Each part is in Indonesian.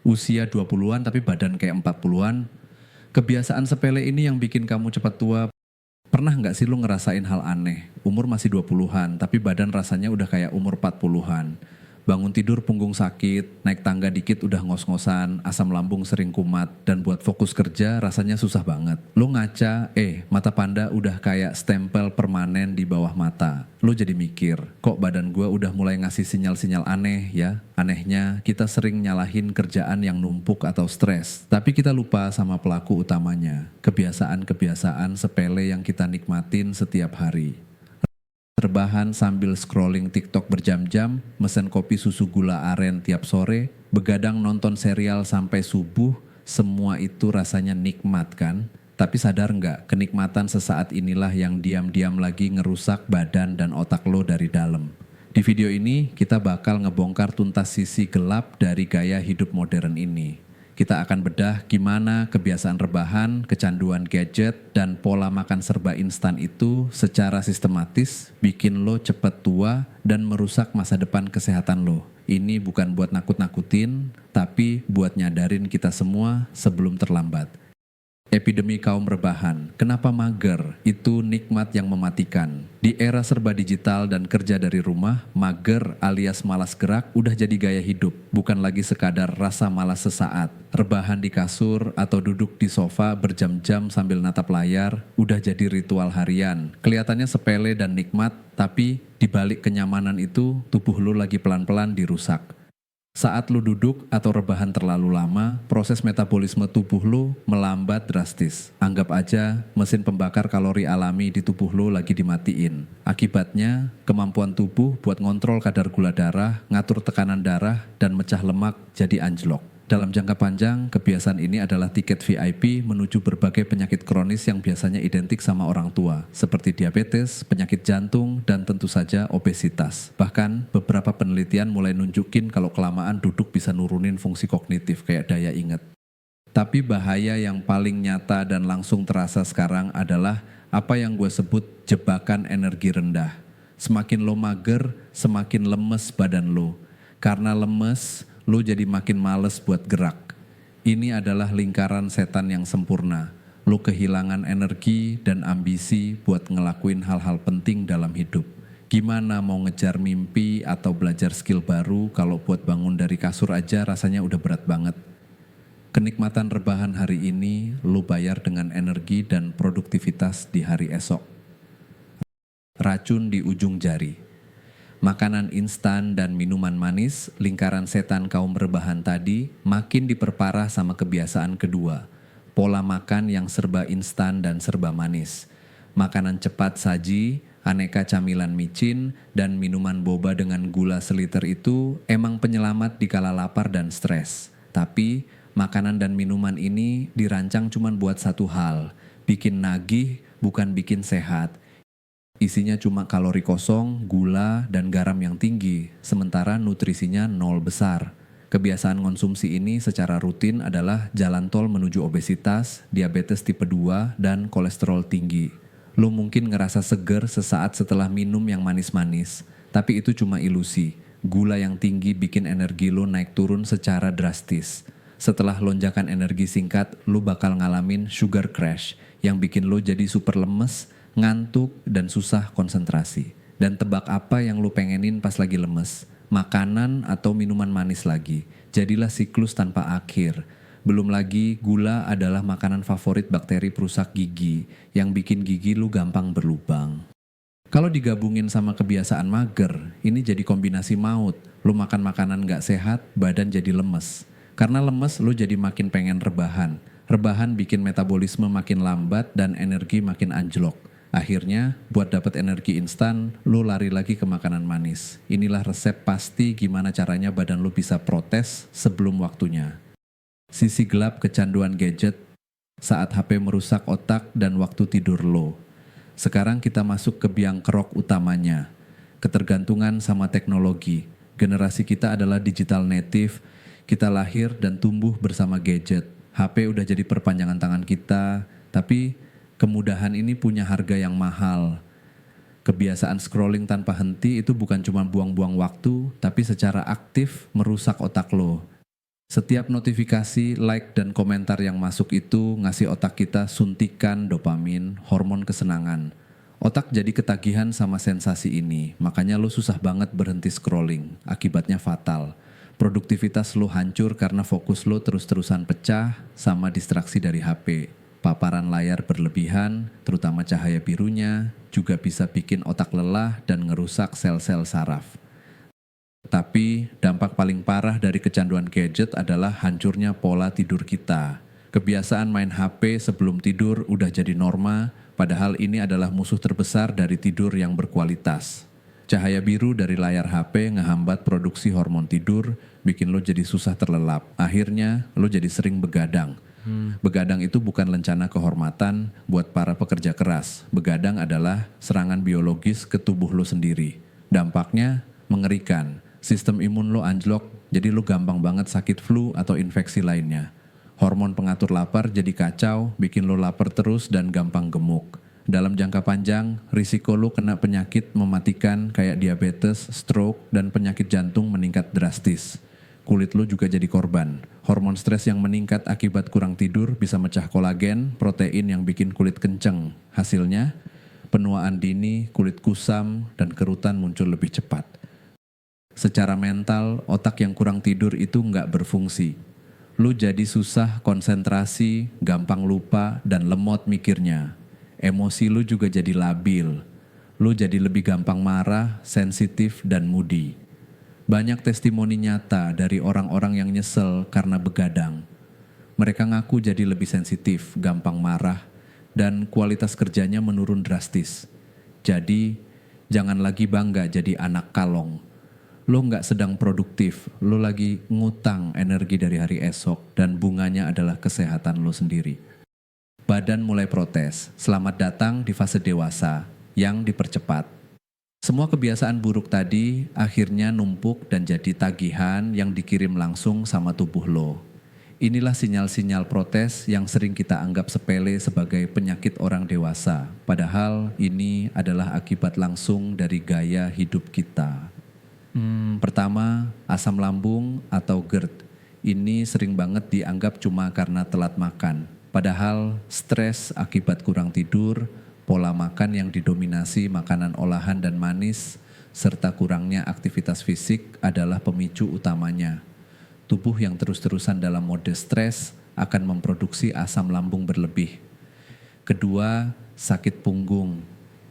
usia 20-an tapi badan kayak 40-an. Kebiasaan sepele ini yang bikin kamu cepat tua. Pernah nggak sih lu ngerasain hal aneh? Umur masih 20-an tapi badan rasanya udah kayak umur 40-an. Bangun tidur punggung sakit, naik tangga dikit udah ngos-ngosan, asam lambung sering kumat, dan buat fokus kerja rasanya susah banget. Lu ngaca, mata panda udah kayak stempel permanen di bawah mata. Lu jadi mikir, kok badan gua udah mulai ngasih sinyal-sinyal aneh ya? Anehnya, kita sering nyalahin kerjaan yang numpuk atau stres, tapi kita lupa sama pelaku utamanya, kebiasaan-kebiasaan sepele yang kita nikmatin setiap hari. Rebahan sambil scrolling TikTok berjam-jam, mesen kopi susu gula aren tiap sore, begadang nonton serial sampai subuh, semua itu rasanya nikmat kan? Tapi sadar nggak, kenikmatan sesaat inilah yang diam-diam lagi ngerusak badan dan otak lo dari dalam. Di video ini, kita bakal ngebongkar tuntas sisi gelap dari gaya hidup modern ini. Kita akan bedah gimana kebiasaan rebahan, kecanduan gadget, dan pola makan serba instan itu secara sistematis bikin lo cepet tua dan merusak masa depan kesehatan lo. Ini bukan buat nakut-nakutin, tapi buat nyadarin kita semua sebelum terlambat. Epidemi kaum rebahan, kenapa mager? Itu nikmat yang mematikan. Di era serba digital dan kerja dari rumah, mager alias malas gerak udah jadi gaya hidup, bukan lagi sekadar rasa malas sesaat. Rebahan di kasur atau duduk di sofa berjam-jam sambil natap layar udah jadi ritual harian. Kelihatannya sepele dan nikmat, tapi di balik kenyamanan itu tubuh lu lagi pelan-pelan dirusak. Saat lu duduk atau rebahan terlalu lama, proses metabolisme tubuh lu melambat drastis. Anggap aja mesin pembakar kalori alami di tubuh lu lagi dimatiin. Akibatnya, kemampuan tubuh buat ngontrol kadar gula darah, ngatur tekanan darah, dan mecah lemak jadi anjlok. Dalam jangka panjang, kebiasaan ini adalah tiket VIP menuju berbagai penyakit kronis yang biasanya identik sama orang tua, seperti diabetes, penyakit jantung, dan tentu saja obesitas. Bahkan, beberapa penelitian mulai nunjukin kalau kelamaan duduk bisa nurunin fungsi kognitif kayak daya ingat. Tapi bahaya yang paling nyata dan langsung terasa sekarang adalah apa yang gue sebut jebakan energi rendah. Semakin lo mager, semakin lemes badan lo. Karena lemes, lo jadi makin males buat gerak. Ini adalah lingkaran setan yang sempurna. Lo kehilangan energi dan ambisi buat ngelakuin hal-hal penting dalam hidup. Gimana mau ngejar mimpi atau belajar skill baru kalau buat bangun dari kasur aja rasanya udah berat banget. Kenikmatan rebahan hari ini lo bayar dengan energi dan produktivitas di hari esok. Racun di ujung jari. Makanan instan dan minuman manis, lingkaran setan kaum rebahan tadi, makin diperparah sama kebiasaan kedua. Pola makan yang serba instan dan serba manis. Makanan cepat saji, aneka camilan micin, dan minuman boba dengan gula seliter itu emang penyelamat di kala lapar dan stres. Tapi, makanan dan minuman ini dirancang cuma buat satu hal, bikin nagih bukan bikin sehat. Isinya cuma kalori kosong, gula, dan garam yang tinggi, sementara nutrisinya nol besar. Kebiasaan konsumsi ini secara rutin adalah jalan tol menuju obesitas, diabetes tipe 2, dan kolesterol tinggi. Lo mungkin ngerasa seger sesaat setelah minum yang manis-manis, tapi itu cuma ilusi. Gula yang tinggi bikin energi lo naik turun secara drastis. Setelah lonjakan energi singkat, lo bakal ngalamin sugar crash yang bikin lo jadi super lemes, ngantuk, dan susah konsentrasi. Dan tebak apa yang lu pengenin pas lagi lemes? Makanan atau minuman manis lagi. Jadilah siklus tanpa akhir. Belum lagi gula adalah makanan favorit bakteri perusak gigi yang bikin gigi lu gampang berlubang. Kalau digabungin sama kebiasaan mager, ini jadi kombinasi maut. Lu makan makanan gak sehat, badan jadi lemes. Karena lemes, lu jadi makin pengen rebahan. Rebahan bikin metabolisme makin lambat dan energi makin anjlok. Akhirnya, buat dapat energi instan, lo lari lagi ke makanan manis. Inilah resep pasti gimana caranya badan lo bisa protes sebelum waktunya. Sisi gelap kecanduan gadget saat HP merusak otak dan waktu tidur lo. Sekarang kita masuk ke biang kerok utamanya, ketergantungan sama teknologi. Generasi kita adalah digital native, kita lahir dan tumbuh bersama gadget. HP udah jadi perpanjangan tangan kita, tapi kemudahan ini punya harga yang mahal. Kebiasaan scrolling tanpa henti itu bukan cuma buang-buang waktu, tapi secara aktif merusak otak lo. Setiap notifikasi, like, dan komentar yang masuk itu ngasih otak kita suntikan dopamin, hormon kesenangan. Otak jadi ketagihan sama sensasi ini, makanya lo susah banget berhenti scrolling. Akibatnya fatal. Produktivitas lo hancur karena fokus lo terus-terusan pecah sama distraksi dari HP. Paparan layar berlebihan, terutama cahaya birunya, juga bisa bikin otak lelah dan ngerusak sel-sel saraf. Tapi dampak paling parah dari kecanduan gadget adalah hancurnya pola tidur kita. Kebiasaan main HP sebelum tidur udah jadi norma, padahal ini adalah musuh terbesar dari tidur yang berkualitas. Cahaya biru dari layar HP ngehambat produksi hormon tidur, bikin lo jadi susah terlelap. Akhirnya lo jadi sering begadang. Begadang itu bukan lencana kehormatan buat para pekerja keras. Begadang adalah serangan biologis ke tubuh lo sendiri. Dampaknya mengerikan. Sistem imun lo anjlok, jadi lo gampang banget sakit flu atau infeksi lainnya. Hormon pengatur lapar jadi kacau, bikin lo lapar terus dan gampang gemuk. Dalam jangka panjang, risiko lo kena penyakit mematikan kayak diabetes, stroke, dan penyakit jantung meningkat drastis. Kulit lo juga jadi korban. Hormon stres yang meningkat akibat kurang tidur bisa mecah kolagen, protein yang bikin kulit kenceng. Hasilnya, penuaan dini, kulit kusam, dan kerutan muncul lebih cepat. Secara mental, otak yang kurang tidur itu nggak berfungsi. Lu jadi susah konsentrasi, gampang lupa, dan lemot mikirnya. Emosi lu juga jadi labil. Lu jadi lebih gampang marah, sensitif, dan moody. Banyak testimoni nyata dari orang-orang yang nyesel karena begadang. Mereka ngaku jadi lebih sensitif, gampang marah, dan kualitas kerjanya menurun drastis. Jadi, jangan lagi bangga jadi anak kalong. Lo nggak sedang produktif, lo lagi ngutang energi dari hari esok dan bunganya adalah kesehatan lo sendiri. Badan mulai protes, selamat datang di fase dewasa yang dipercepat. Semua kebiasaan buruk tadi akhirnya numpuk dan jadi tagihan yang dikirim langsung sama tubuh lo. Inilah sinyal-sinyal protes yang sering kita anggap sepele sebagai penyakit orang dewasa, padahal ini adalah akibat langsung dari gaya hidup kita. Pertama, asam lambung atau GERD. Ini sering banget dianggap cuma karena telat makan. Padahal stres akibat kurang tidur, pola makan yang didominasi makanan olahan dan manis, serta kurangnya aktivitas fisik adalah pemicu utamanya. Tubuh yang terus-terusan dalam mode stres akan memproduksi asam lambung berlebih. Kedua, sakit punggung.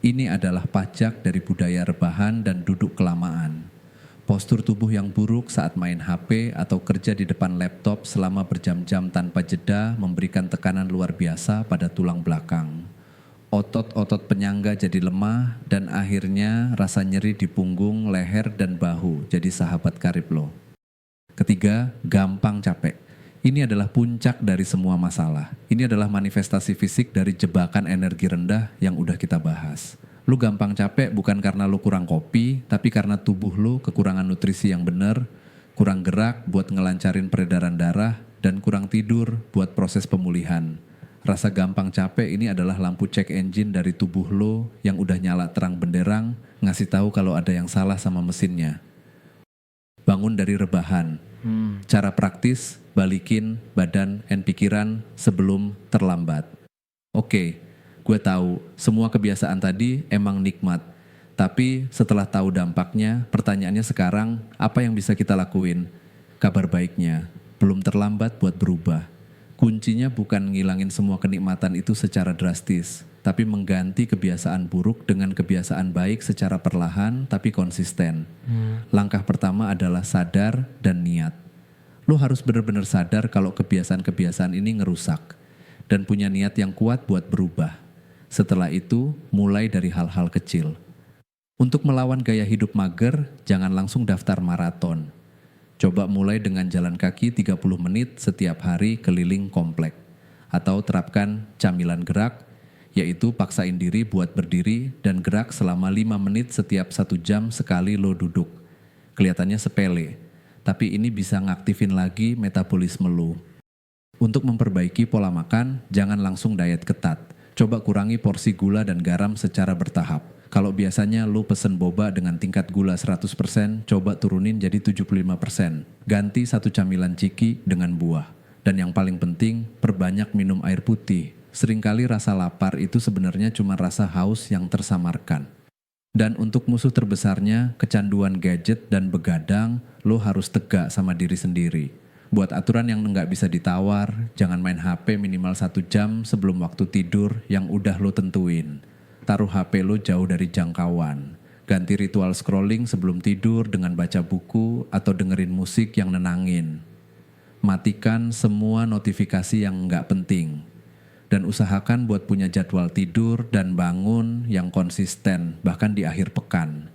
Ini adalah pajak dari budaya rebahan dan duduk kelamaan. Postur tubuh yang buruk saat main HP atau kerja di depan laptop selama berjam-jam tanpa jeda memberikan tekanan luar biasa pada tulang belakang. Otot-otot penyangga jadi lemah dan akhirnya rasa nyeri di punggung, leher, dan bahu jadi sahabat karib lo. Ketiga, gampang capek. Ini adalah puncak dari semua masalah. Ini adalah manifestasi fisik dari jebakan energi rendah yang udah kita bahas. Lu gampang capek bukan karena lu kurang kopi, tapi karena tubuh lu kekurangan nutrisi yang benar, kurang gerak buat ngelancarin peredaran darah, dan kurang tidur buat proses pemulihan. Rasa gampang capek ini adalah lampu cek engine dari tubuh lu yang udah nyala terang benderang, ngasih tahu kalau ada yang salah sama mesinnya. Bangun dari rebahan. Cara praktis, balikin badan dan pikiran sebelum terlambat. Oke. Gue tahu semua kebiasaan tadi emang nikmat, tapi setelah tahu dampaknya, pertanyaannya sekarang, apa yang bisa kita lakuin? Kabar baiknya, belum terlambat buat berubah. Kuncinya bukan ngilangin semua kenikmatan itu secara drastis, tapi mengganti kebiasaan buruk dengan kebiasaan baik secara perlahan tapi konsisten. Langkah pertama adalah sadar dan niat. Lo harus benar-benar sadar kalau kebiasaan-kebiasaan ini ngerusak, dan punya niat yang kuat buat berubah. Setelah itu, mulai dari hal-hal kecil. Untuk melawan gaya hidup mager, jangan langsung daftar maraton. Coba mulai dengan jalan kaki 30 menit setiap hari keliling komplek. Atau terapkan camilan gerak, yaitu paksain diri buat berdiri dan gerak selama 5 menit setiap 1 jam sekali lo duduk. Kelihatannya sepele, tapi ini bisa ngaktifin lagi metabolisme lo. Untuk memperbaiki pola makan, jangan langsung diet ketat. Coba kurangi porsi gula dan garam secara bertahap. Kalau biasanya lu pesen boba dengan tingkat gula 100%, coba turunin jadi 75%. Ganti satu camilan ciki dengan buah. Dan yang paling penting, perbanyak minum air putih. Seringkali rasa lapar itu sebenarnya cuma rasa haus yang tersamarkan. Dan untuk musuh terbesarnya, kecanduan gadget dan begadang, lo harus tegak sama diri sendiri. Buat aturan yang nggak bisa ditawar, jangan main HP minimal 1 jam sebelum waktu tidur yang udah lo tentuin. Taruh HP lo jauh dari jangkauan. Ganti ritual scrolling sebelum tidur dengan baca buku atau dengerin musik yang nenangin. Matikan semua notifikasi yang nggak penting. Dan usahakan buat punya jadwal tidur dan bangun yang konsisten, bahkan di akhir pekan.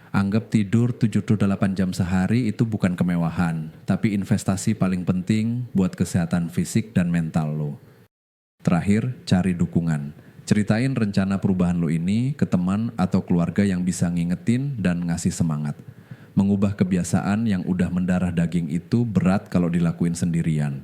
Anggap tidur 7-8 jam sehari itu bukan kemewahan, tapi investasi paling penting buat kesehatan fisik dan mental lo. Terakhir, cari dukungan. Ceritain rencana perubahan lo ini ke teman atau keluarga yang bisa ngingetin dan ngasih semangat. Mengubah kebiasaan yang udah mendarah daging itu berat kalau dilakuin sendirian.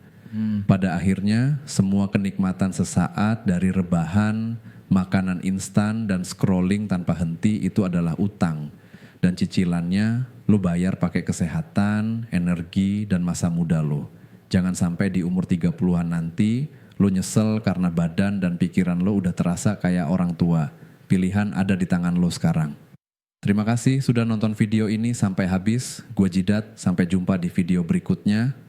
Pada akhirnya, semua kenikmatan sesaat dari rebahan, makanan instan, dan scrolling tanpa henti itu adalah utang. Dan cicilannya, lo bayar pakai kesehatan, energi, dan masa muda lo. Jangan sampai di umur 30-an nanti, lo nyesel karena badan dan pikiran lo udah terasa kayak orang tua. Pilihan ada di tangan lo sekarang. Terima kasih sudah nonton video ini sampai habis. Gua Jidat, sampai jumpa di video berikutnya.